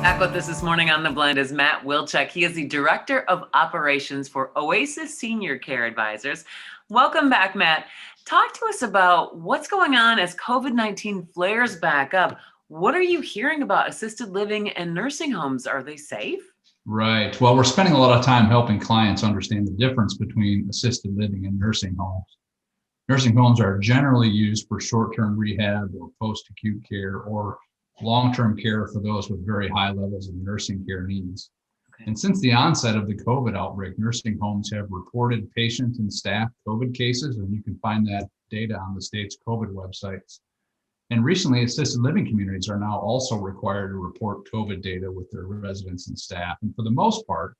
Back with us this morning on The Blend is Matt Wilczek. He is the Director of Operations for Oasis Senior Care Advisors. Welcome back, Matt. Talk to us about what's going on as COVID-19 flares back up. What are you hearing about assisted living and nursing homes? Are they safe? Right. Well, we're spending a lot of time helping clients understand the difference between assisted living and nursing homes. Nursing homes are generally used for short-term rehab or post-acute care or long-term care for those with very high levels of nursing care needs. Okay. And since the onset of the COVID outbreak, nursing homes have reported patient and staff COVID cases, and you can find that data on the state's COVID websites. And recently, assisted living communities are now also required to report COVID data with their residents and staff. And for the most part,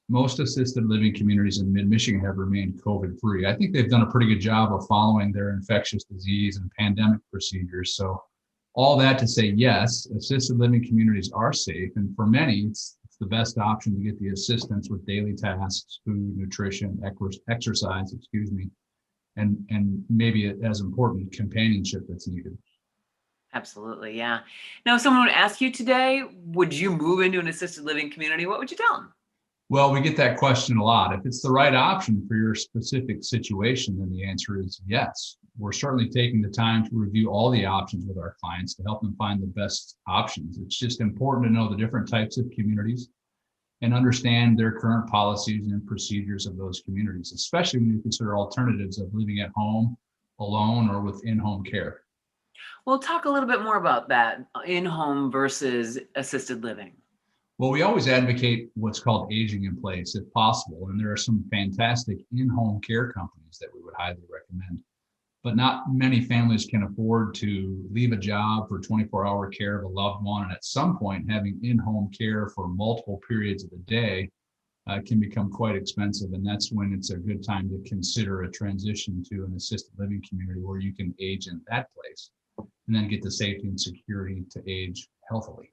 most assisted living communities in mid-Michigan have remained COVID-free. I think they've done a pretty good job of following their infectious disease and pandemic procedures. So all that to say, yes, assisted living communities are safe. And for many, it's the best option to get the assistance with daily tasks, food, nutrition, exercise, and maybe as important, companionship that's needed. Absolutely, yeah. Now, if someone would ask you today, would you move into an assisted living community? What would you tell them? Well, we get that question a lot. If it's the right option for your specific situation, then the answer is yes. We're certainly taking the time to review all the options with our clients to help them find the best options. It's just important to know the different types of communities and understand their current policies and procedures of those communities, especially when you consider alternatives of living at home, alone, or with in-home care. Well, talk a little bit more about that, in-home versus assisted living. Well, we always advocate what's called aging in place if possible. And there are some fantastic in-home care companies that we would highly recommend. But not many families can afford to leave a job for 24-hour care of a loved one. And at some point, having in-home care for multiple periods of the day can become quite expensive. And that's when it's a good time to consider a transition to an assisted living community where you can age in that place and then get the safety and security to age healthily.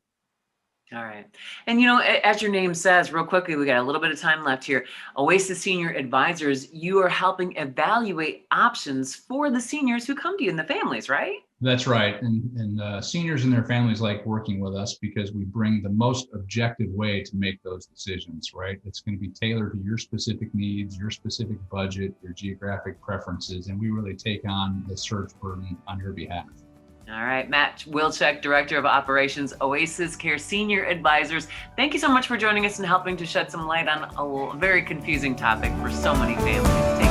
All right. And, as your name says, real quickly, we got a little bit of time left here. Oasis Senior Advisors, you are helping evaluate options for the seniors who come to you and the families, right? That's right. And seniors and their families like working with us because we bring the most objective way to make those decisions, right? It's going to be tailored to your specific needs, your specific budget, your geographic preferences, and we really take on the search burden on your behalf. All right, Matt Wilczek, Director of Operations, Oasis Care Senior Advisors. Thank you so much for joining us and helping to shed some light on a very confusing topic for so many families.